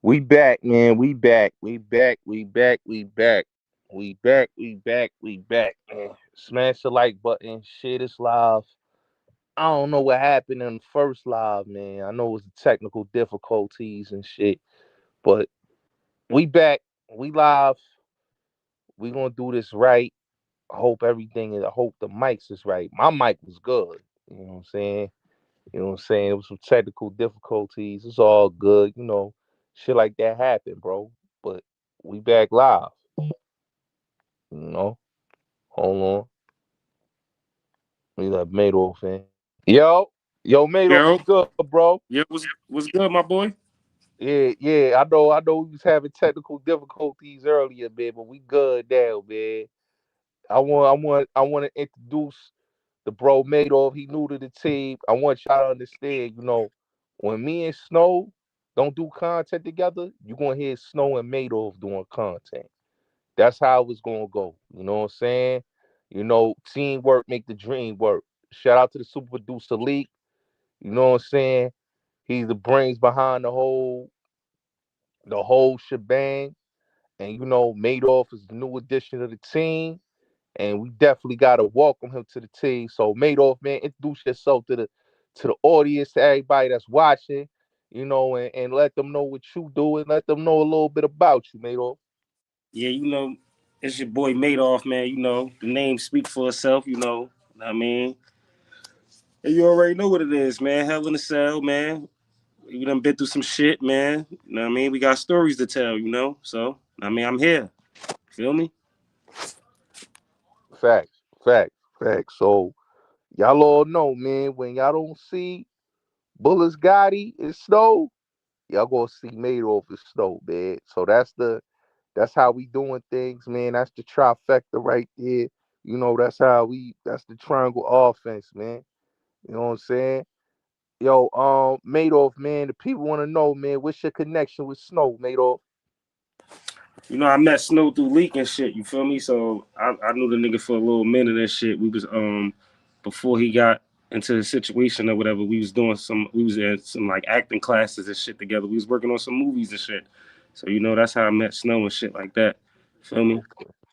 We back, man. We back. We back. We back. We back. We back. We back. We back. Man. Smash the like button. Share this live. I don't know what happened in the first live, man. I know it was the technical difficulties and shit, but we back. We live. We gonna do this right. I hope everything is. I hope the mics is right. My mic was good. You know what I'm saying? You know what I'm saying? It was some technical difficulties. It's all good. Shit like that happened, bro. But we back live. You know? Hold on. We got Madoff in. Yo, Madoff, Yo, what's good, bro? yeah, was good, my boy. Yeah. I know we was having technical difficulties earlier, man, but we good now, man. I want to introduce the bro Madoff. He new to the team. I want y'all to understand, when me and Snow don't do content together, you're gonna hear Snow and Madoff doing content. That's how it's gonna go. You know what I'm saying? Teamwork make the dream work. Shout out to the super producer Leak. You know what I'm saying? He's the brains behind the whole shebang. And Madoff is the new addition to the team. And we definitely gotta welcome him to the team. So Madoff, man, introduce yourself to the audience, to everybody that's watching, and let them know what you do and let them know a little bit about you, Madoff. Yeah, it's your boy Madoff, man. The name speak for itself. What I mean, and you already know what it is, man. Hell in a cell, man. We done been through some shit, man. You know what I mean? We got stories to tell, So I'm here. Feel me? Facts, facts, facts. So y'all all know, man, when y'all don't see Bulletz Gotti and Snow, y'all gonna see Madoff and Snow, man. So that's how we doing things, man. That's the trifecta right there. That's the triangle offense, man. You know what I'm saying? Yo, Madoff, man, the people want to know, man, what's your connection with Snow, Madoff? I met Snow through Leak and shit. You feel me? So I knew the nigga for a little minute and shit. We was before he got into the situation or whatever. We was in some like acting classes and shit together. We was working on some movies and shit. So that's how I met Snow and shit like that. Feel me?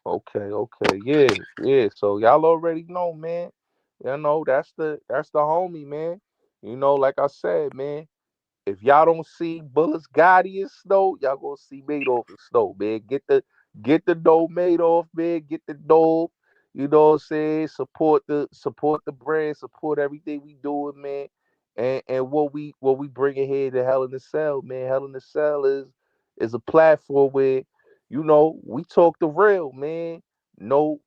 Okay. Yeah. So y'all already know, man. That's the homie, man. Like I said, man. If y'all don't see Bulletz Gotti and Snow, y'all gonna see Madoff and Snow, man. Get the dough Madoff, man. Get the dough. You know what I'm saying? Support the brand, support everything we doing, man. And what we bringing here to Hell in the Cell, man. Hell in the Cell is a platform where we talk the real, man. No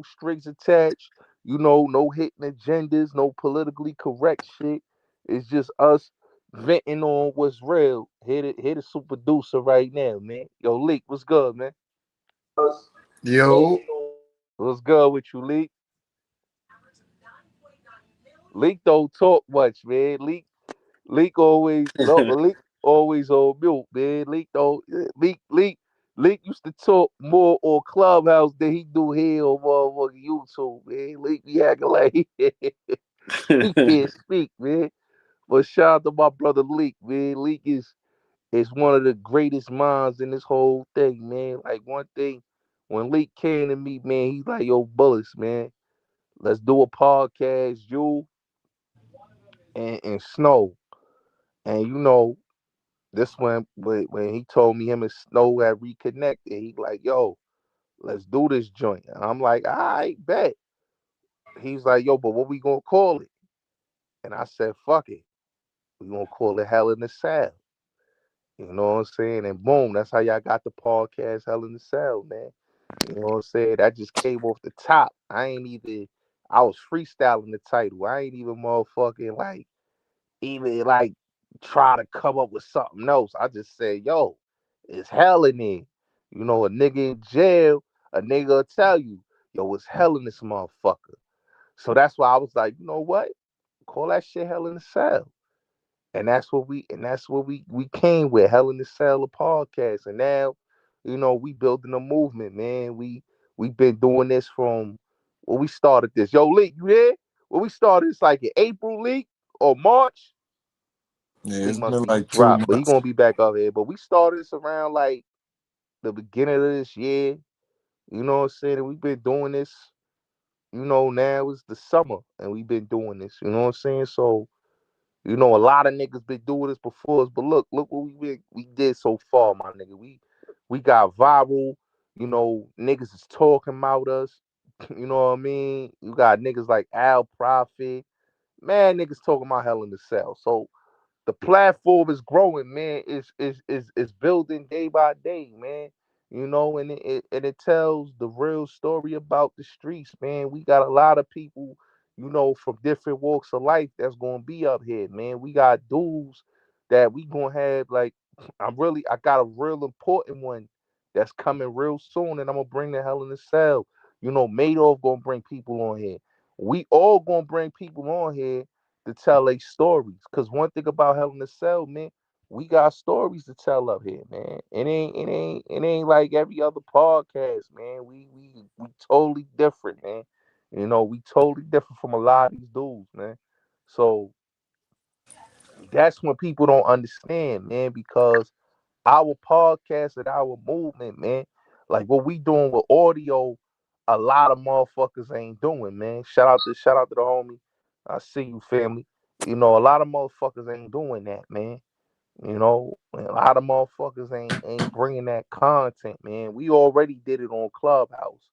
strings attached. No hidden agendas, no politically correct shit. It's just us venting on what's real. Hit the super producer right now, man. Yo, Leak, what's good, man? Yo, What's good with you, Leak? Leak don't talk much, man. Leak always no, Leak always on mute, man. Leak used to talk more on Clubhouse than he do here on motherfucking YouTube, man. Leak be acting like he can't speak, man. But shout out to my brother Leak, man. Leak is one of the greatest minds in this whole thing, man. Like one thing, when Leak came to me, man, he's like, "Yo, Bullets, man, let's do a podcast, you and Snow." And this one, when he told me him and Snow had reconnected, he like, "Yo, let's do this joint." And I'm like, "All right, bet." He's like, "Yo, but what we gonna call it?" And I said, "Fuck it, we gonna call it Hell in the Cell." You know what I'm saying? And boom, that's how y'all got the podcast Hell in the Cell, man. You know what I'm saying? That just came off the top. I was freestyling the title. I ain't even motherfucking even like try to come up with something else. I just said, yo, it's hell in there. A nigga in jail, a nigga will tell you, yo, it's hell in this motherfucker. So that's why I was like, you know what? Call that shit Hell in the Cell. And that's what we came with, Hell in the Cell of podcast. And now, we building a movement, man. We been doing this from when we started this. Yo, Leak, you there? When we started this like in April, Leak, or March? Yeah, Leak it's must been be like two dropped, but he months. gonna be back up here. But we started this around like the beginning of this year. You know what I'm saying? And we've been doing this. Now it's the summer, and we've been doing this. You know what I'm saying? So a lot of niggas been doing this before us, but look what we did so far, my nigga. We got viral. Niggas is talking about us. You know what I mean? You got niggas like Al Prophet. Man, niggas talking about Hell in the Cell. So the platform is growing, man. It's building day by day, man. And it tells the real story about the streets, man. We got a lot of people, from different walks of life that's gonna be up here, man. We got dudes that we gonna have like I got a real important one that's coming real soon, and I'm gonna bring the Hell in the Cell. Madoff gonna bring people on here. We all gonna bring people on here to tell their stories. Cause one thing about Hell in the Cell, man, we got stories to tell up here, man. It ain't like every other podcast, man. We totally different, man. We totally different from a lot of these dudes, man. So that's when people don't understand, man, because our podcast and our movement, man, like what we doing with audio, a lot of motherfuckers ain't doing, man. Shout out to the homie. I see you, family. A lot of motherfuckers ain't doing that, man. And a lot of motherfuckers ain't bringing that content, man. We already did it on Clubhouse,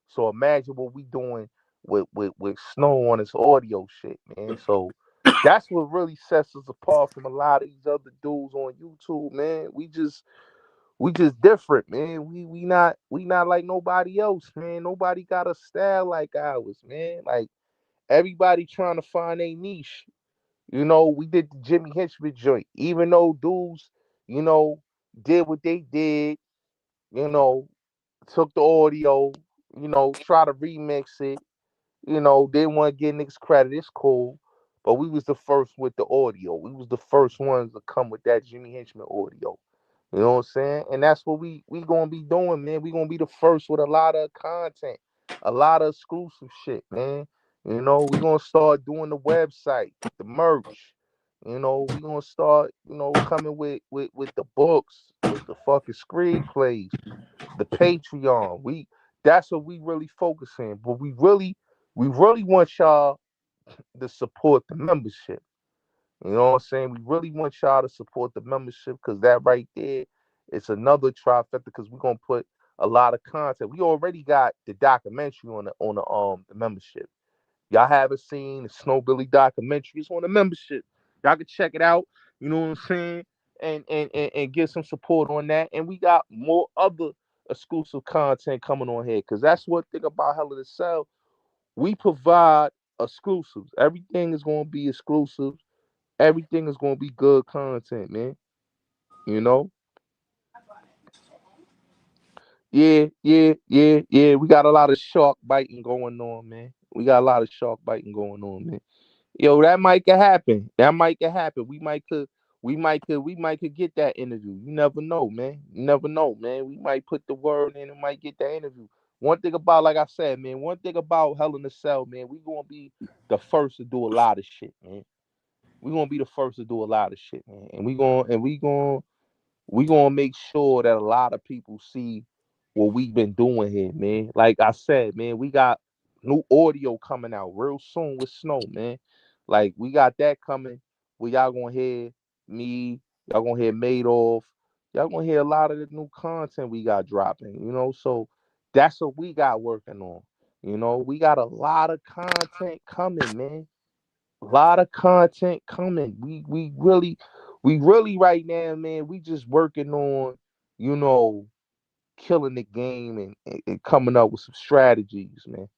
so imagine what we doing with Snow on his audio shit, man. So that's what really sets us apart from a lot of these other dudes on YouTube, man. We just different, man. We not like nobody else, man. Nobody got a style like ours, man. Like everybody trying to find a niche. We did the Jimmy Henchman joint. Even though dudes, you know, did what they did, you know, took the audio, try to remix it, didn't want to get niggas credit. It's cool. But we was the first with the audio. We was the first ones to come with that Jimmy Henchman audio. You know what I'm saying? And that's what we gonna be doing, man. We gonna be the first with a lot of content, a lot of exclusive shit, man. We gonna start doing the website, the merch. We gonna start, coming with the books, the fucking screenplays, the Patreon. That's what we really focusing. But we really want y'all to support the membership. You know what I'm saying? We really want y'all to support the membership because that right there is another trifecta because we're gonna put a lot of content. We already got the documentary on the membership. Y'all haven't seen the Snow Billy documentary. It's on the membership. Y'all can check it out. You know what I'm saying? And get some support on that. And we got more other exclusive content coming on here. Cause that's one thing about Hell in the Cell. We provide exclusives. Everything is gonna be exclusive. Everything is gonna be good content, man. You know? Yeah. We got a lot of shark biting going on, man. We got a lot of shark biting going on, man. Yo, that might could happen. That might could happen. We might could get that interview. You never know, man. You never know, man. We might put the word in and might get that interview. One thing about, like I said, man, one thing about Hell in the Cell, man, we gonna be the first to do a lot of shit, man. We gonna be the first to do a lot of shit, man. And we gonna make sure that a lot of people see what we've been doing here, man. Like I said, man, we got new audio coming out real soon with Snow, man. Like we got that coming where y'all gonna hear me, y'all gonna hear Madoff, y'all gonna hear a lot of the new content we got dropping. So that's what we got working on. We got a lot of content coming, man. A lot of content coming. We really right now, man. We just working on, you know, killing the game and coming up with some strategies, man.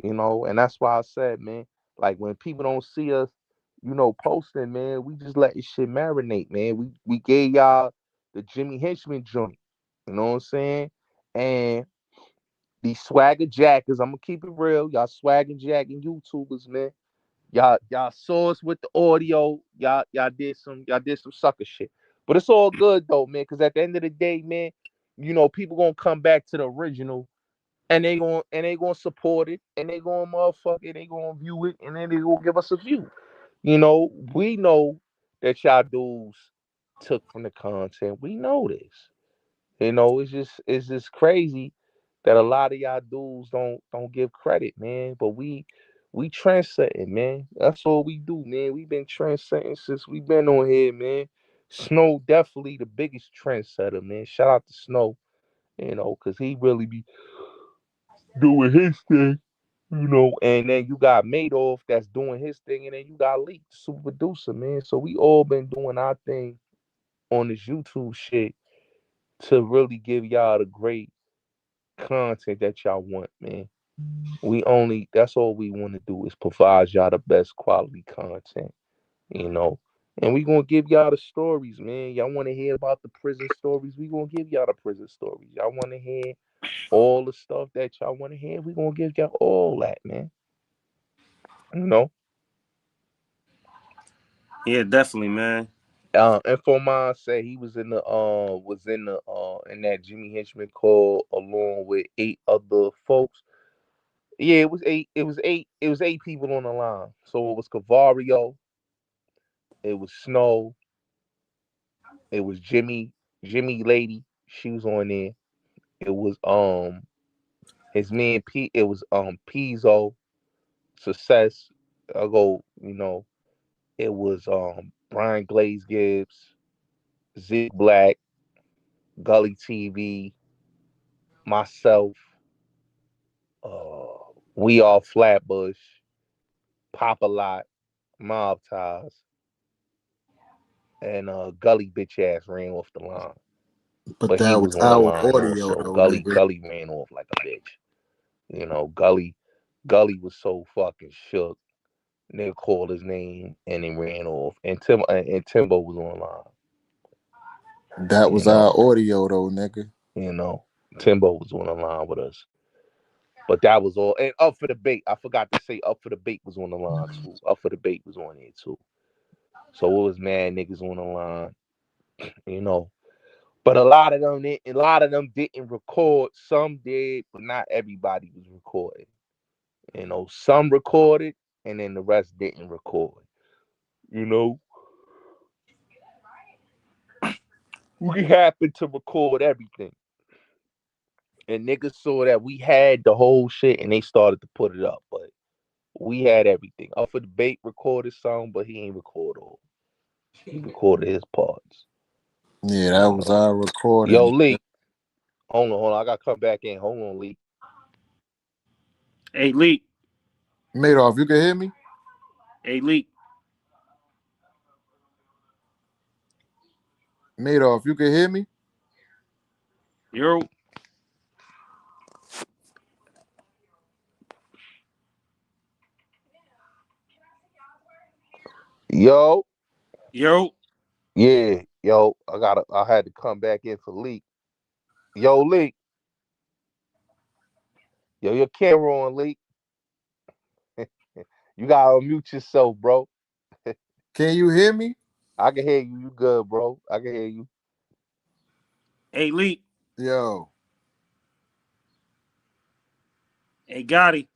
And that's why I said, man, like when people don't see us, posting, man, we just let this shit marinate, man. We gave y'all the Jimmy Henchman joint. You know what I'm saying? And these swagger jackers, I'm gonna keep it real. Y'all swagger jacking YouTubers, man. Y'all saw us with the audio. Y'all did some sucker shit. But it's all good though, man. Cause at the end of the day, man, people gonna come back to the original and they gonna support it and they gonna motherfuck it, they gonna view it, and then they gonna give us a view. We know that y'all dudes took from the content. We know this. It's just crazy that a lot of y'all dudes don't give credit, man. But we trendsetting, man. That's all we do, man. We've been trendsetting since we been on here, man. Snow definitely the biggest trendsetter, man. Shout out to Snow, cause he really be doing his thing. And then you got Madoff that's doing his thing, and then you got Leak, the super producer, man. So we all been doing our thing on this YouTube shit to really give y'all the great content that y'all want, man. That's all we want to do is provide y'all the best quality content, you know. And we gonna give y'all the stories, man. Y'all want to hear about the prison stories? We gonna give y'all the prison stories. Y'all want to hear all the stuff that y'all want to hear? We gonna give y'all all that, man. You know. Yeah, definitely, man. And for mine say he was in that Jimmy Henchman call along with 8 other folks. Yeah, it was eight. It was eight. It was 8 people on the line. So it was Cavario. It was Snow. It was Jimmy Lady. She was on there. It was his man P. It was Pizzo. Success. I go. It was Brian Glaze Gibbs, Zig Black, Gully TV, myself. We all Flatbush, Pop a Lot, Mob Ties, and Gully bitch ass ran off the line. But But he that was was on the our line audio also. though, Gully nigga. Gully ran off like a bitch. Gully was so fucking shook. Nigga called his name and he ran off. And Timbo was on the line. That You was know, our audio though, nigga. you know. Timbo was on the line with us. But that was all. And Up for the Bait. I forgot to say Up for the Bait was on the line too. Up for the Bait was on there too. So it was mad niggas on the line, you know. But a lot of them didn't record. Some did, but not everybody was recording. Some recorded and then the rest didn't record. You know, we happened to record everything. And niggas saw that we had the whole shit and they started to put it up. But we had everything. Up for the Bait recorded some, but he ain't record all. He recorded his parts. Yeah, that You was know. our recording. Yo, Lee. Hold on. I gotta come back in. Hold on, Lee. Hey, Leak. Madoff, you can hear me? Hey, Leak. Madoff, you can hear me? Yo. Yo. Yo. Yeah, yo, I had to come back in for Leak. Yo, Leak. Yo, your camera on, Leak. You gotta unmute yourself, bro. Can you hear me? I can hear you. You good, bro. I can hear you. Hey, Leak. Yo. Hey, Gotti.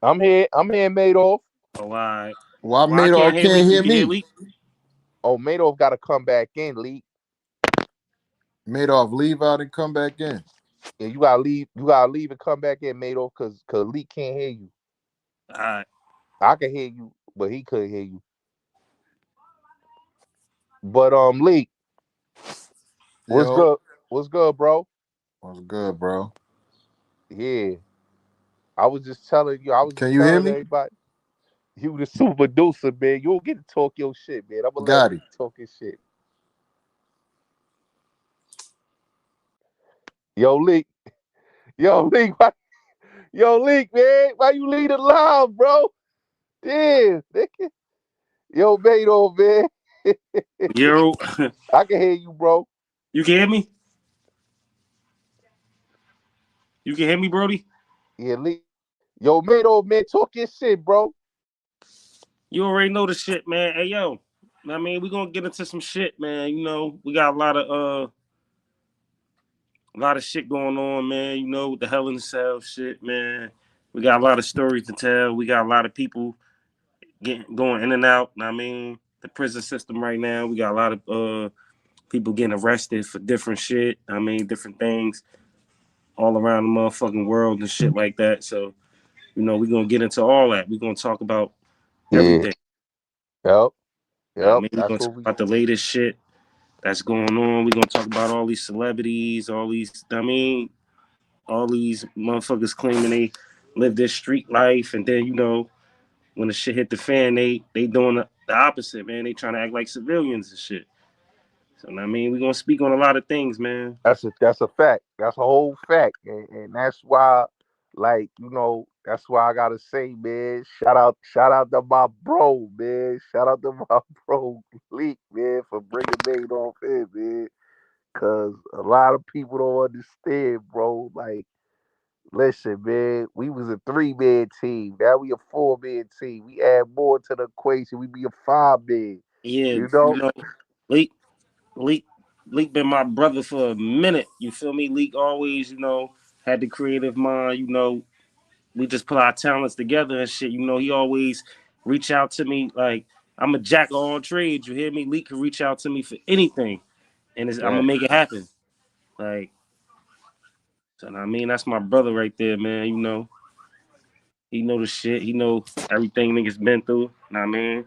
I'm here, Madoff. Oh, all right. Why Well, I can't Madoff hear can't Leak. You hear can hear me? Leak? Oh, Madoff gotta come back in, Leak. Madoff, leave out and come back in. Yeah, you gotta leave. You gotta leave and come back in, Madoff, cause Leak can't hear you. All right. I can hear you, but he couldn't hear you. But Leak, what's Yo. good? What's good, bro? What's good, bro? Yeah, I was just telling you. I was Can just you hear telling me? everybody. You the super producer, man. You don't get to talk your shit, man. I'm gonna let Gotti. Leak talk his shit. Yo, Leak. Yo, Leak. Yo, Leak, man. Why you leave it live, bro? Damn, nigga. Yo, Mato, man. Yo. I can hear you, bro. You can hear me? You can hear me, Brody? Yeah, Leak. Yo, Mato, man, talk your shit, bro. You already know the shit, man. Hey, yo. I mean, we're gonna get into some shit, man. We got a lot of shit going on, man. With the Hell in the Cell shit, man. We got a lot of stories to tell. We got a lot of people going in and out. The the prison system right now. We got a lot of people getting arrested for different shit. I mean, different things all around the motherfucking world and shit like that. So, we're gonna get into all that. We're gonna talk about Yeah. everything. Yep. I Yep. mean, we're That's gonna what talk we. about the latest shit that's going on. We're gonna talk about all these celebrities, all these. I mean, all these motherfuckers claiming they live this street life, and then when the shit hit the fan, they doing the opposite, man. They trying to act like civilians and shit. So I mean, we're gonna speak on a lot of things, man. That's a fact. That's a whole fact, and that's why, like that's why I gotta say, man. Shout out to my bro, man. Shout out to my bro Leak, man, for bringing Made off in, man. Cause a lot of people don't understand, bro. Like, listen, man, we was a 3-man team. Now we a 4-man team. We add more to the equation. We be a 5-man. Yeah, You know? Leak, Leak, Leak been my brother for a minute. You feel me? Leak always, had the creative mind. We just put our talents together and shit. He always reach out to me like I'm a jack of all trades. You hear me? Leak can reach out to me for anything, and I'm Yeah. gonna make it happen. Like, so I mean, that's my brother right there, man. He know the shit. He know everything niggas been through. Know what I mean?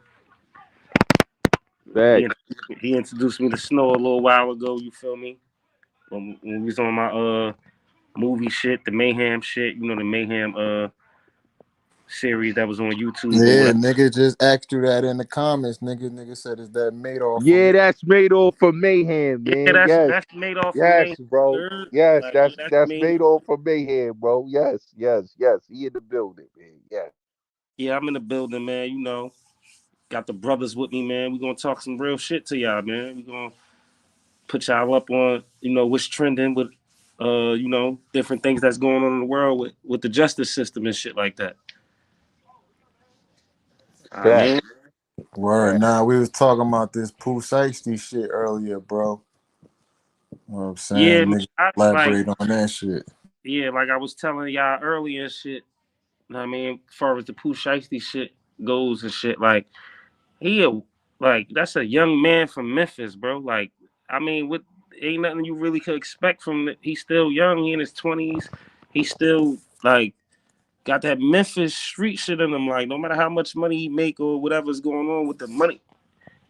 He Facts. he introduced me to Snow a little while ago. You feel me? When we was on my movie shit, the Mayhem shit. The Mayhem series that was on YouTube or Yeah, whatever. nigga just asked you that in the comments. Nigga said, is that made off for Yeah, me? that's made off for Mayhem, Yeah, man. Yes. that's made off for Yes, Mayhem. bro. Third. Yes, Like, yeah, that's that's me. made off for Mayhem, bro. Yes. He in the building, man. Yes. Yeah, I'm in the building, man. Got the brothers with me, man. We gonna talk some real shit to y'all, man. We gonna put y'all up on, what's trending with, different things that's going on in the world with the justice system and shit like that. I Facts. mean, Word. Facts. Nah, we was talking about this Pooh Shiesty shit earlier, bro. You know what I'm yeah, saying? man, Nigga, I, like, elaborate on that shit. yeah, like I was telling y'all earlier and shit. I mean, as far as the Pooh Shiesty shit goes and shit, like that's a young man from Memphis, bro. Like, I mean, what ain't nothing you really could expect from. He's still young. He in his 20s. He's still like got that Memphis street shit in him. Like, no matter how much money he make or whatever's going on with the money,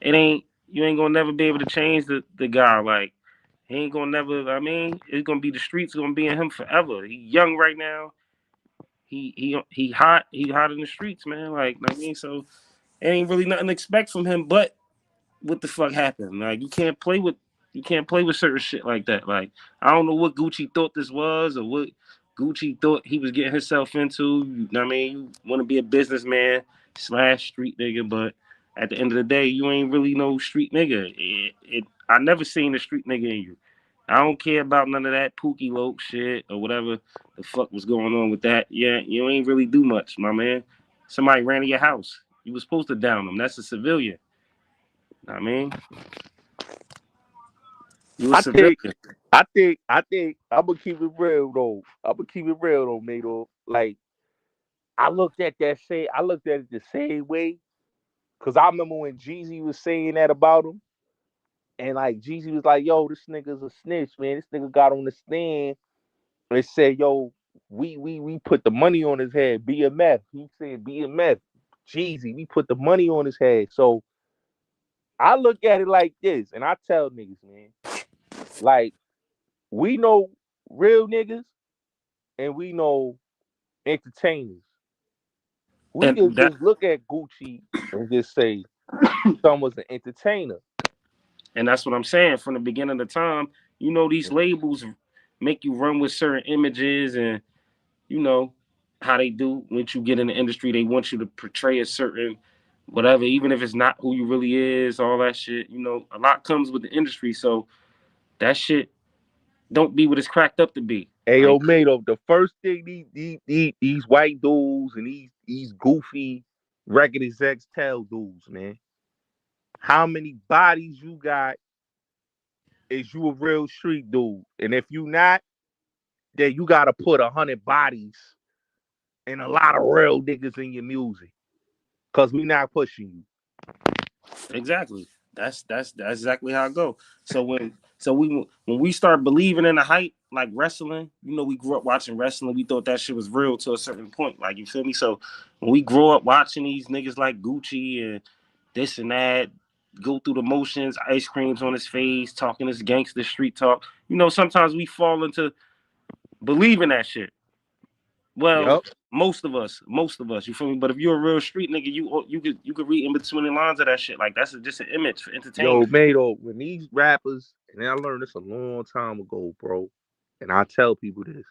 you ain't gonna never be able to change the guy. Like, he ain't gonna never. I mean, it's gonna be the streets gonna be in him forever. He young right now. He hot. He hot in the streets, man. Like, I mean, so ain't really nothing to expect from him. But what the fuck happened? Like, you can't play with certain shit like that. Like, I don't know what Gucci thought this was or what Gucci thought he was getting himself into. You know what I mean? You want to be a businessman slash street nigga, but at the end of the day, you ain't really no street nigga. I never seen a street nigga in you. I don't care about none of that Pookie Loke shit or whatever the fuck was going on with that. Yeah, you ain't really do much, my man. Somebody ran to your house. You was supposed to down them. That's a civilian. I mean, you a I think civilian. I think I'm gonna keep it real though. I'm gonna keep it real though, Mato. Like, I looked at it the same way. Cause I remember when Jeezy was saying that about him. And like Jeezy was like, yo, this nigga's a snitch, man. This nigga got on the stand and said, yo, we put the money on his head. BMF. He said BMF. Jeezy, we put the money on his head. So I look at it like this, and I tell niggas, man, like, we know real niggas and we know entertainers. We And could that just look at Gucci and just say someone's an entertainer. and that's what I'm saying. From the beginning of the time, these labels make you run with certain images and you know how they do once you get in the industry, they want you to portray a certain whatever, even if it's not who you really is, all that shit. A lot comes with the industry, so that shit don't be what it's cracked up to be. Hey, yo, Like, Mato, the first thing these white dudes and these goofy record execs tell dudes, man, how many bodies you got is you a real street dude. And if you not, then you gotta put 100 bodies and a lot of real niggas in your music. Cause we not pushing you. Exactly. That's exactly how it go. So when we start believing in the hype, like wrestling, we grew up watching wrestling. We thought that shit was real to a certain point. Like, you feel me? So when we grow up watching these niggas like Gucci and this and that, go through the motions, ice creams on his face, talking this gangster street talk. Sometimes we fall into believing that shit. Well, Yep. most of us, you feel me? But if you're a real street nigga, you could read in between the lines of that shit. Like, that's just an image for Yo, entertainment. Mato, when these rappers, and I learned this a long time ago, bro, and I tell people this,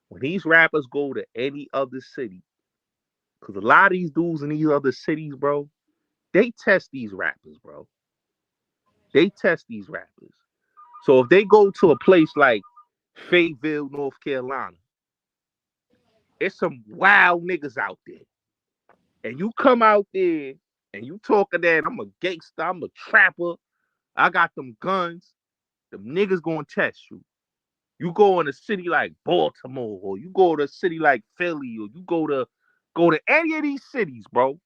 when these rappers go to any other city, because a lot of these dudes in these other cities, bro, they test these rappers, bro. They test these rappers. So if they go to a place like Fayetteville, North Carolina, it's some wild niggas out there. And you come out there and you talking that I'm a gangster, I'm a trapper, I got them guns, them niggas gonna test you. You go in a city like Baltimore, or you go to a city like Philly, or you go to any of these cities, bro.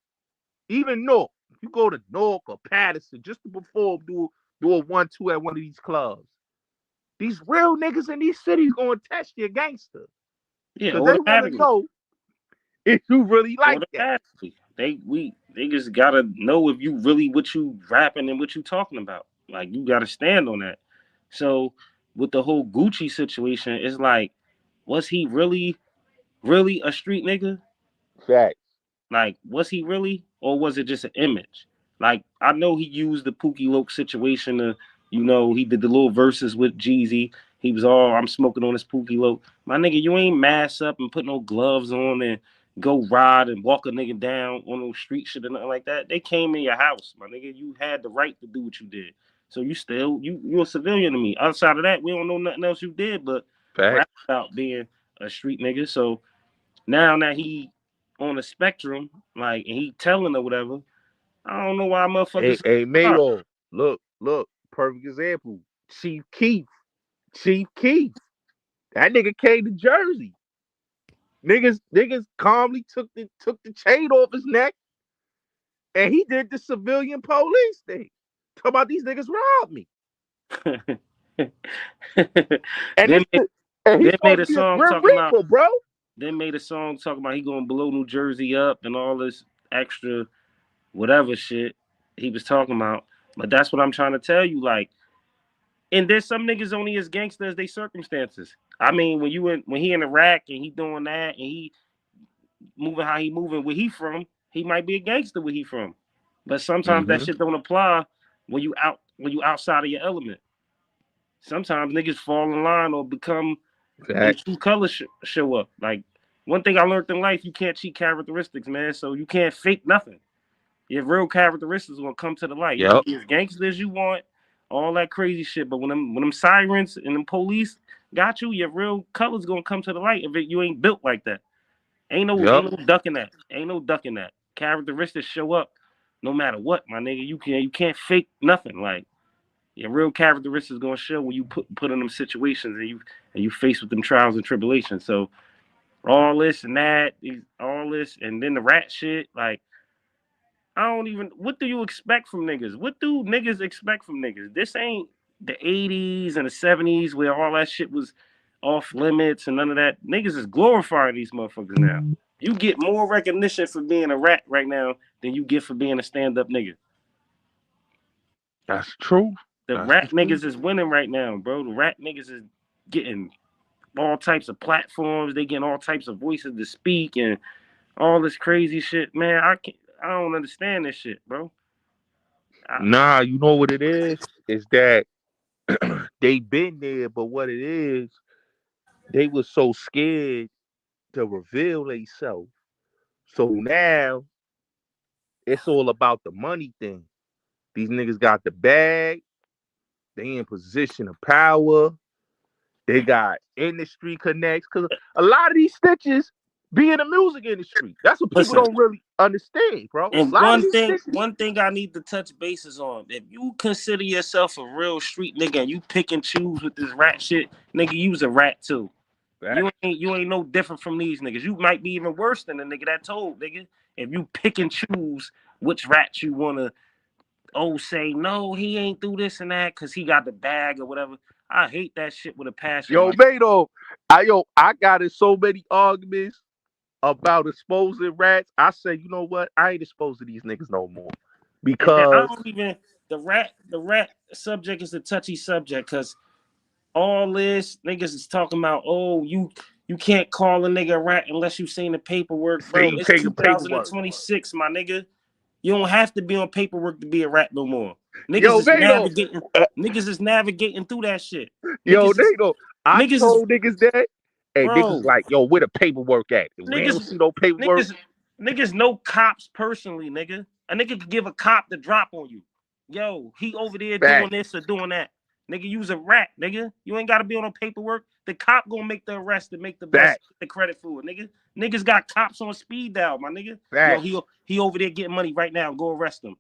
Even North. You go to North or Patterson just to perform, do a 1-2 at one of these clubs. These real niggas in these cities gonna test your gangster. Yeah, Cause they wanna automatically. know if you really like that. Automatically. They just gotta know if you really what you rapping and what you talking about. Like, you gotta stand on that. So with the whole Gucci situation, it's like, was he really a street nigga? Fact. Like, was he really, or was it just an image? Like, I know he used the Pookie Loke situation to, he did the little verses with Jeezy. He was all, I'm smoking on this Pookie Loke. My nigga, you ain't mask up and put no gloves on and go ride and walk a nigga down on no street shit or nothing like that. They came in your house, my nigga. You had the right to do what you did. So you're a civilian to me. Outside of that, we don't know nothing else you did but Fact. rap about being a street nigga. So now that he on the spectrum, like, and he telling or whatever, I don't know why Hey, motherfuckers hey, stop. Mato, look, perfect example. Chief Keef. Chief Keef. That nigga came to Jersey. Niggas calmly took the chain off his neck, and he did the civilian police thing. Talk about these niggas robbed me. And then this made, and he's then made supposed a to be a song grim talking about reaper, bro. he going to blow New Jersey up and all this extra whatever shit he was talking about. But that's what I'm trying to tell you. Like, and there's some niggas only as gangster as they circumstances. I mean, when he in Iraq and he doing that and he moving how he moving where he from, he might be a gangster where he from. But sometimes that Mm-hmm. shit don't apply when you outside of your element. Sometimes niggas fall in line or become they Fact. true colors show up. Like, one thing I learned in life, you can't cheat characteristics, man. So you can't fake nothing. Your real characteristics will come to the light. You can Yep. be as gangster as you want, all that crazy shit. But when them sirens and them police got you, your real colors gonna come to the light if you ain't built like that. Yep. Ain't no ducking that. Ain't no ducking that. Characteristics show up no matter what, my nigga. You can't fake nothing. Like, your real characteristics gonna show when you put in them situations and you face with them trials and tribulations. So all this and that, all this, and then the rat shit. Like, I don't even. What do you expect from niggas? What do niggas expect from niggas? This ain't the '80s and the '70s where all that shit was off limits and none of that. Niggas is glorifying these motherfuckers now. You get more recognition for being a rat right now than you get for being a stand-up nigga. That's true. The That's the rat truth. niggas is winning right now, bro. The rat niggas is getting all types of platforms. They getting all types of voices to speak and all this crazy shit. Man, I don't understand this shit, bro. I, Nah, you know what it is? Is that they been there, but what it is, they was so scared to reveal themselves. So now it's all about the money thing. These niggas got the bag. They in position of power. They got industry connects. Cause a lot of these stitches be in the music industry. That's what people Listen, don't really understand, bro. A and lot of these stitches. one thing I need to touch bases on. If you consider yourself a real street nigga and you pick and choose with this rat shit, nigga, you's a rat too. You ain't no different from these niggas. You might be even worse than the nigga that told, nigga. If you pick and choose which rat you wanna say no, he ain't do this and that because he got the bag or whatever. I hate that shit with a passion. Yo, Mato, I got in so many arguments about exposing rats. I said, you know what? I ain't exposing these niggas no more. And I Because don't even the rat subject is a touchy subject because all this niggas is talking about, oh, you can't call a nigga a rat unless you seen the paperwork, bro. you It's taking paperwork. 2026, my nigga. You don't have to be on paperwork to be a rat no more. Yo, Mato. Niggas is navigating through that shit. Yo, Niggas is, Nato. I niggas is, told niggas that. And bro. niggas like, yo, where the paperwork at? We don't see no paperwork. Niggas know cops personally, nigga. A nigga could give a cop the drop on you. Yo, he over there doing this or doing that. Nigga, you's a rat, nigga. You ain't got to be on no paperwork. The cop gonna make the arrest and make the best the credit for it, nigga. Niggas got cops on speed dial, my nigga. Yo, he over there getting money right now. Go arrest him.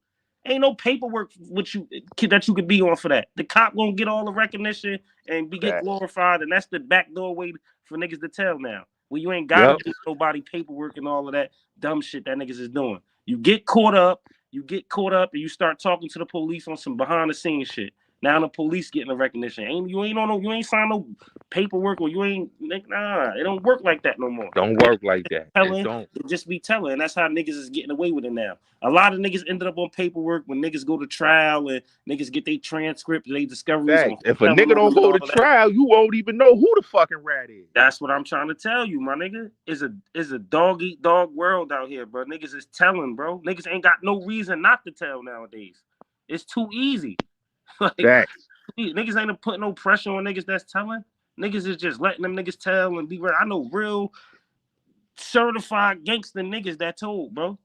Ain't no paperwork with you that you could be on for that. The cop gonna get all the recognition and get glorified, and that's the backdoor way for niggas to tell now. Well, you ain't gotta do nobody paperwork and all of that dumb shit that niggas is doing. You get caught up, and you start talking to the police on some behind the scenes shit. Now the police getting the recognition. You ain't signed no paperwork, or you ain't nah. It don't work like that no more. Don't work like that. It just be telling, and that's how niggas is getting away with it now. A lot of niggas ended up on paperwork when niggas go to trial and niggas get their transcript, they discoveries. If a nigga don't go to trial, you won't even know who the fucking rat is. That's what I'm trying to tell you, my nigga. It's a dog eat dog world out here, bro. Niggas is telling, bro. Niggas ain't got no reason not to tell nowadays. It's too easy. Like, niggas ain't putting no pressure on niggas that's telling. Niggas is just letting them niggas tell and be real. I know real certified gangster niggas that told, bro.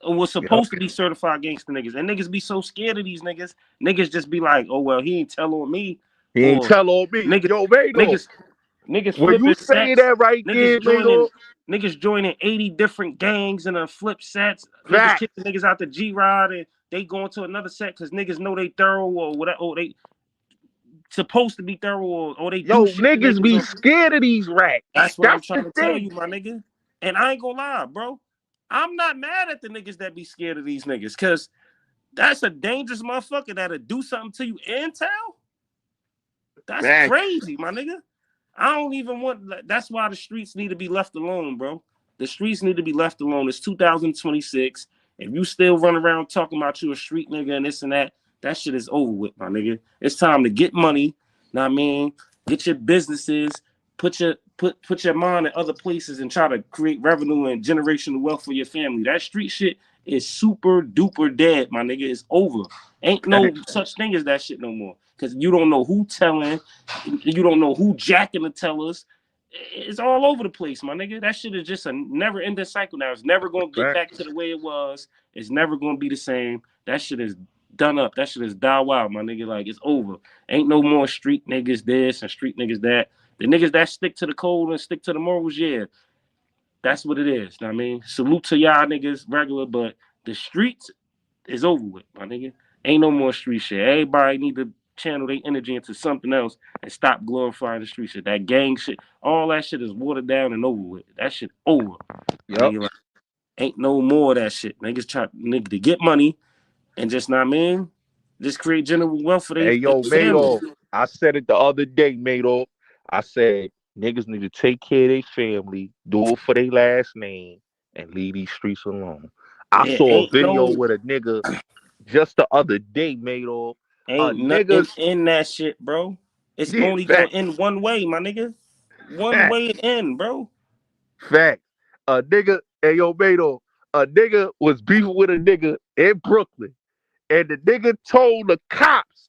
Or was supposed to be certified gangster niggas. And niggas be so scared of these niggas. Niggas just be like, oh, well, he ain't tell on me. He ain't tell on me. Niggas when you say that right there, niggas joining 80 different gangs and flip sets. Niggas kicking niggas out the G-Rod and they going to another set because niggas know they thorough or whatever, or they supposed to be thorough or they do shit. Niggas be scared of these rats. That's what I'm trying to tell you, my nigga. And I ain't gonna lie, bro. I'm not mad at the niggas that be scared of these niggas because that's a dangerous motherfucker that'll do something to you and tell. That's crazy, my nigga. I don't even want. That's why the streets need to be left alone, bro. The streets need to be left alone. It's 2026. If you still run around talking about you a street nigga and this and that, that shit is over with, my nigga. It's time to get money. Know what I mean? Get your businesses. Put your mind in other places and try to create revenue and generational wealth for your family. That street shit is super duper dead, my nigga. It's over. Ain't no such thing as that shit no more. Because you don't know who telling, you don't know who jacking the tellers. It's all over the place, my nigga. That shit is just a never-ending cycle now. It's never gonna get back to the way it was. It's never gonna be the same. That shit is done up. That shit is dial out, my nigga. Like, it's over. Ain't no more street niggas this and street niggas that. The niggas that stick to the code and stick to the morals, yeah, that's what it is. Know what I mean, salute to y'all niggas regular, but the streets is over with, my nigga. Ain't no more street shit. Everybody need to channel their energy into something else and stop glorifying the street shit. That gang shit, all that shit is watered down and over with. That shit over. Nigga, like, ain't no more of that shit. Niggas try to get money and just, know what I mean, just create general wealth for their Mato, I said it the other day, Mato. I said niggas need to take care of their family, do it for their last name, and leave these streets alone. I saw a video with a nigga just the other day, Mato. Ain't nothing in that shit, bro. It's only gonna end one way, my nigga. One way it end, bro. Fact. A nigga, Mato, a nigga was beefing with a nigga in Brooklyn. And the nigga told the cops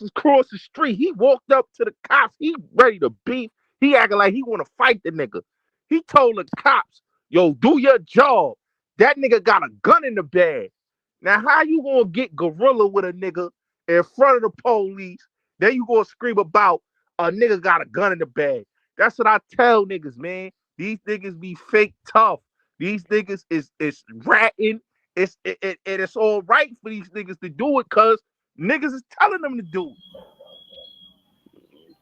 was across the street. He walked up to the cops. He ready to beef. He acting like he want to fight the nigga. He told the cops, yo, do your job. That nigga got a gun in the bag. Now, how you gonna get gorilla with a nigga in front of the police? Then you gonna scream about a nigga got a gun in the bag. That's what I tell niggas, man. These niggas be fake tough. These niggas is ratting. It's all right for these niggas to do it because niggas is telling them to do it.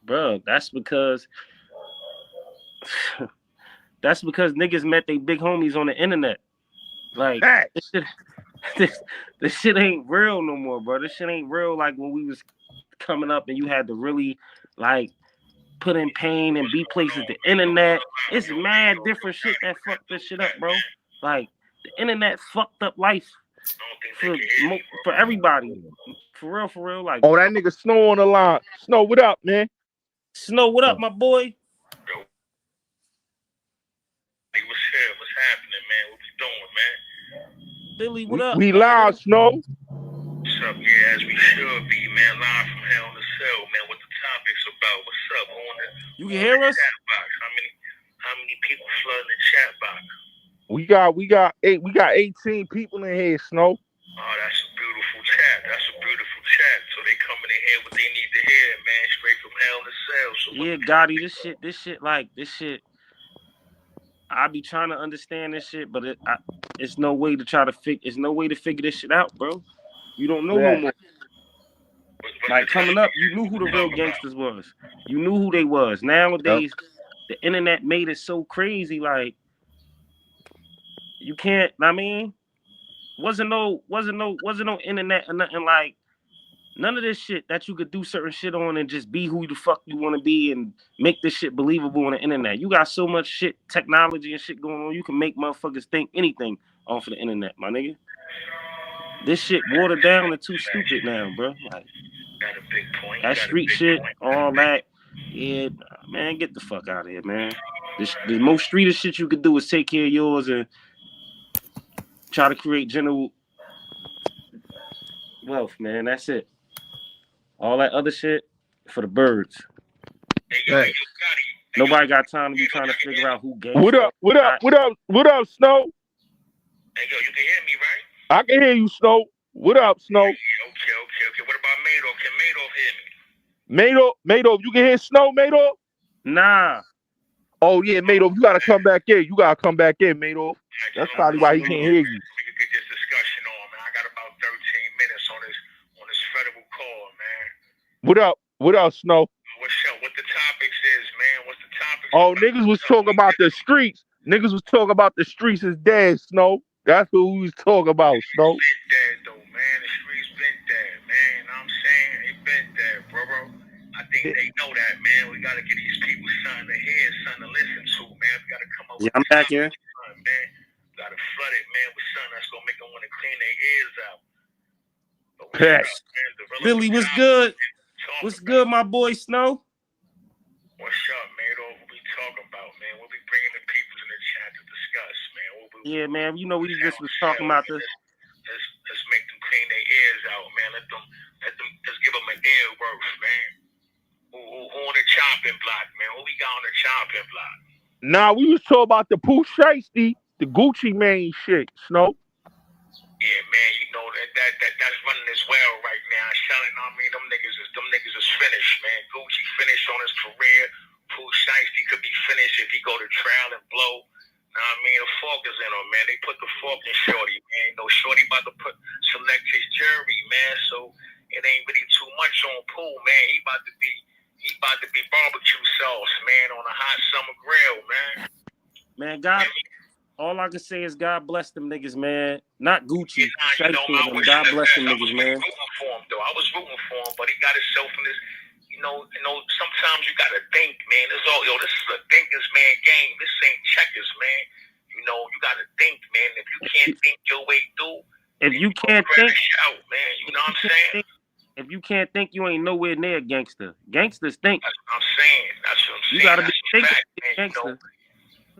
Bro, that's because niggas met they big homies on the internet. Like, this shit ain't real no more, bro. This shit ain't real like when we was coming up and you had to really like put in pain and be places. The internet, it's mad different shit that fucked this shit up, bro. Like the internet fucked up life for everybody. For real. Like, Oh, that nigga Snow on the line. Snow, what up, man? Snow, what up, my boy? What's happening, man? What you doing, man? Billy, what up? We live, Snow. What's up? Yeah, as we should be, man. Live from Hell in the Cell, man. What the topic's about? What's up? You can hear us? Chat box. How many people flooding the chat box? We got 18 people in here, Snow. Oh, that's a beautiful chat. So they coming in here what they need to hear, man. Straight from Hell in the Cell. So yeah, Gotti, this shit. I be trying to understand this shit, but it's no way to figure this shit out, bro. You don't know no more. Like coming up, you knew who the real gangsters was. You knew who they was. Nowadays, the internet made it so crazy. Like you can't. I mean, wasn't no internet or nothing like. None of this shit that you could do certain shit on and just be who the fuck you want to be and make this shit believable on the internet. You got so much shit, technology and shit going on. You can make motherfuckers think anything off of the internet, my nigga. This shit watered down and too stupid now, bro. Like, got a big point. That street shit, all that. Yeah, man, get the fuck out of here, man. The most streetest shit you could do is take care of yours and try to create general wealth, man. That's it. All that other shit for the birds. Hey. Nobody got time to be trying to figure out who gay. What up, Snow? Hey, yo, you can hear me, right? I can hear you, Snow. What up, Snow? Okay. What about Madoff? Can Madoff hear me? Madoff, you can hear Snow, Madoff? Nah. Oh, yeah, Madoff, you got to come back in. Madoff. That's probably why he can't hear you. We can get this discussion on, man. I got about 13 minutes on this federal call, man. What up, Snow? What's up? What the topics is, man? What's the topics? Oh, niggas was talking about the streets. Niggas was talking about the streets is dead, Snow. That's what we was talking about, Snow. It's dead, though, man. The streets been dead, man. You know what I'm saying? It been dead, bro. I think they know that, man. We got to get these people something to hear, something to listen to, man. We got to come up with I'm back here. Man. Got to flood it, man, with something that's going to make them want to clean their ears out. Billy, what's good? What's good, my boy Snow? What's up, Madoff? What we talking about, man? We'll be bringing the people in the chat to discuss, man. Yeah, man. You know, we just was talking about this. Let's make them clean their ears out, man. Let's give them an ear worth, man. Who on the chopping block, man? Who we got on the chopping block? Nah, we was talking about the Pooh Shiesty, the Gucci Mane shit, Snow. Yeah, man, you know that's running as well right now. I mean, them niggas is finished, man. Gucci finished on his career. Pooh Shiesty could be finished if he go to trial and blow. I mean, the fork is in him, man. They put the fork in Shorty, man. No, Shorty about to select his jury, man. So it ain't really too much on Pooh, man. He about to be barbecue sauce, man, on a hot summer grill, man. Man, God. All I can say is God bless them niggas, man. Not Gucci. God bless them niggas, man. I was rooting for him, but he got himself in this. You know, sometimes you gotta think, man. This is a thinker's man game. This ain't checkers, man. You know, you gotta think, man. If you can't think your way through, if you can't think, out, man. You know what I'm saying? If you can't think, you ain't nowhere near gangster. Gangsters think. That's what I'm saying. You gotta be thinking gangster.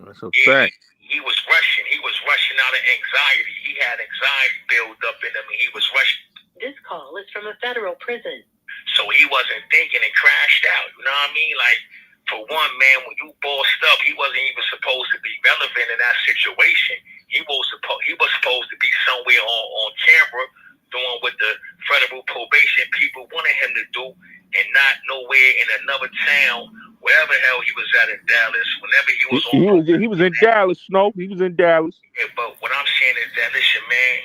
That's a fact. He was rushing out of anxiety. He had anxiety built up in him, and he was rushing. This call is from a federal prison. So he wasn't thinking and crashed out. You know what I mean? Like, for one, man, when you bossed up, he wasn't even supposed to be relevant in that situation. He was supposed to be somewhere on camera doing what the federal probation people wanted him to do, and not nowhere in another town, wherever the hell he was at in Dallas. Whenever he was he was in Dallas, Snow. He was in Dallas. Yeah, but what I'm saying is that, listen, man,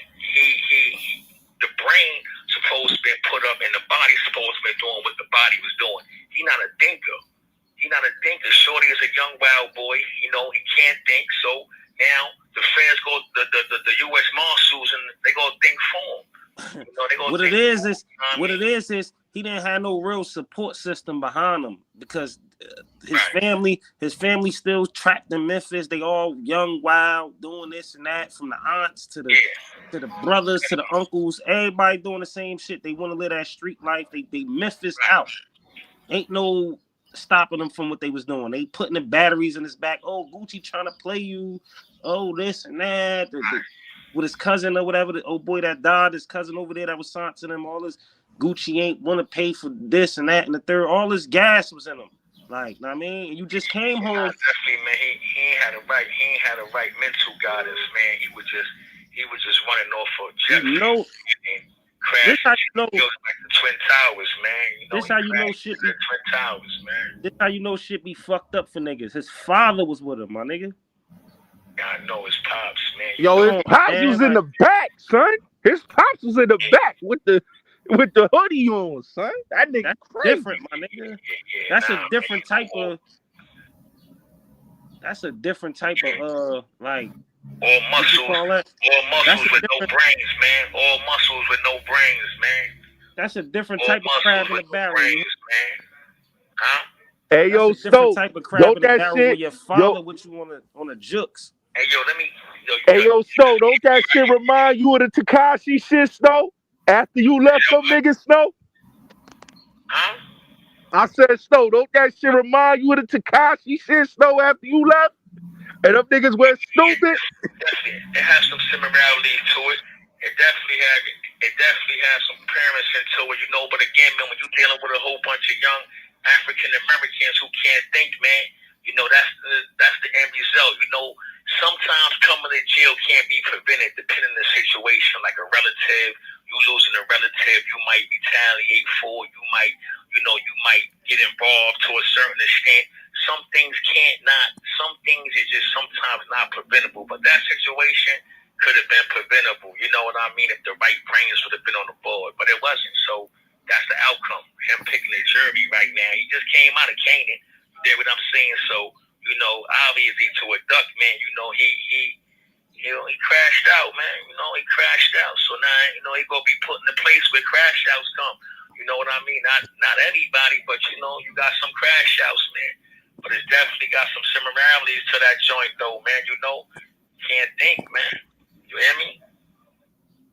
the brain supposed to be put up, and the body supposed to be doing what the body was doing. He not a thinker. Shorty is a young wild boy. You know, he can't think. So now the feds go, the U.S. Marshals, and they go think What it is he didn't have no real support system behind him because his family still trapped in Memphis. They all young, wild, doing this and that, from the aunts to the brothers to the uncles. Everybody doing the same shit. They want to live that street life. They Memphis out. Ain't no stopping them from what they was doing. They putting the batteries in his back. Oh, Gucci trying to play you. Oh, this and that. With his cousin or whatever, the old boy that died, his cousin over there that was signed to them, all this Gucci ain't want to pay for this and that and the third. All this gas was in him. Like, I mean, you just came home. Definitely, man. He ain't had the right mental guidance, man. He was just running off of jet fuel. This how you know, like the Twin Towers, man. This how you know shit be Twin Towers, man. This how you know shit be fucked up for niggas. His father was with him, my nigga. I know his pops, man. Yo, his pops was in the back, son. His pops was in the back with the hoodie on, son. That nigga that's crazy. Different, my nigga. That's a different type of. That's a different type of like. All muscles with no brains, man. All muscles with no brains, man. That's a different type of crab in the barrel, brains, man. Huh? Hey, yo, Stoke. Type of crab in the barrel shit, with your father with you on a jukes. Hey, yo, Hey, yo, Snow, don't that shit remind you of the Tekashi shit, Snow? After you left some niggas, Snow? Huh? I said, Snow, don't that shit remind you of the Tekashi shit, Snow, after you left? And them niggas went stupid? It has some similarities to it. It definitely has some parents into it, you know. But again, man, when you're dealing with a whole bunch of young African Americans who can't think, man, you know, that's the end result. You know, sometimes coming to jail can't be prevented, depending on the situation. Like a relative, you losing a relative, you might retaliate for. You might get involved to a certain extent. Some things is just sometimes not preventable. But that situation could have been preventable. You know what I mean? If the right brains would have been on the board, but it wasn't. So that's the outcome. Him picking the jury right now. He just came out of Canaan. You get what I'm saying? So, you know, obviously to a duck, man, you know, he crashed out, man. You know, he crashed out. So now, you know, he gonna be put in the place where crash outs come. You know what I mean? Not everybody, but you know, you got some crash outs, man. But it's definitely got some similarities to that joint, though, man. You know, can't think, man. You hear me?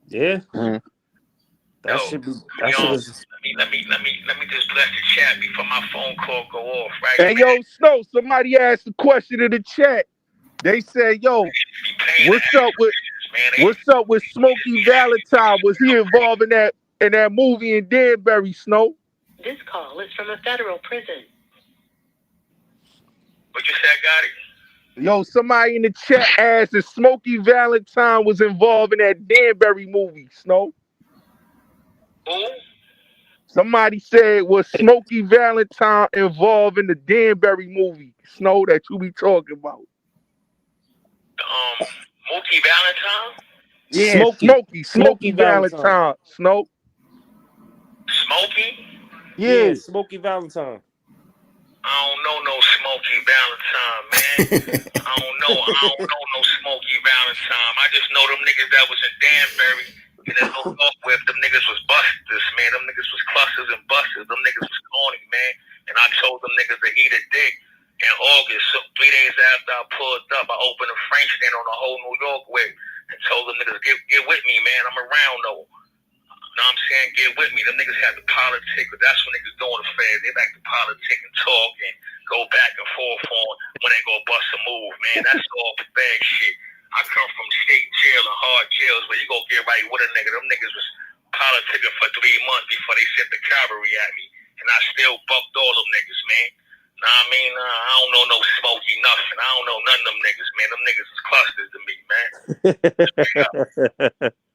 Yeah. Mm-hmm. That should be. Let me just bless the chat before my phone call go off, right? Hey, yo, Snow, somebody asked a question in the chat. They said, yo, what's up with Smokey Valentine? Was he involved in that movie in Danbury, Snow? This call is from a federal prison. What you said, Gotti? Yo, somebody in the chat asked if Smokey Valentine was involved in that Danbury movie, Snow. Who? Somebody said, was Smokey Valentine involved in the Danbury movie, Snow, that you be talking about? Smokey Valentine? Yeah, Smokey Valentine, Snow. Smokey? Yeah, Smokey Valentine. I don't know no Smokey Valentine, man. I don't know no Smokey Valentine. I just know them niggas that was in Danbury and then hooked up with. Them niggas was busters, man. Them niggas was clusters and busters. Them niggas was corny, man. And I told them niggas to eat a dick in August. So 3 days after I pulled up, I opened a French stand on the whole New York way and told them niggas, get with me, man. I'm around, though. You know what I'm saying? Get with me. Them niggas had to politic, but that's when niggas doing the feds. They like to politic and talk and go back and forth on when they go bust a move, man. That's all bad shit. I come from state jail and hard jails where you go get right with a nigga. Them niggas was politicking for 3 months before they sent the cavalry at me. And I still bucked all them niggas, man. Know what I mean? I don't know no Smokey nothing. I don't know none of them niggas, man. Them niggas is clusters to me, man.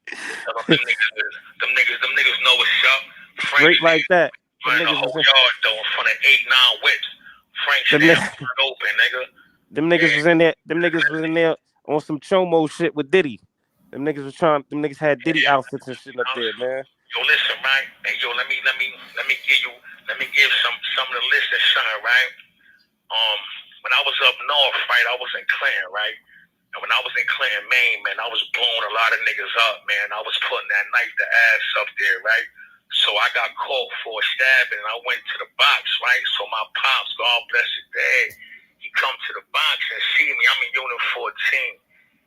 Them niggas know what's up. Straight like that. Running the whole yard though in front of 8-9 whips. Frank's open, nigga. Them niggas was in there. Them niggas was in there on some chomo shit with Diddy. Them niggas had Diddy outfits and shit up there, man. Yo, listen, right? Hey, yo, let me give some of the list and something, right? When I was up north, right, I was in Clinton, right? And when I was in Clinton, Maine, man, I was blowing a lot of niggas up, man. I was putting that knife to ass up there, right? So I got caught for a stabbing, and I went to the box, right? So my pops, God bless his dad, he come to the box and see me. I'm in Unit 14.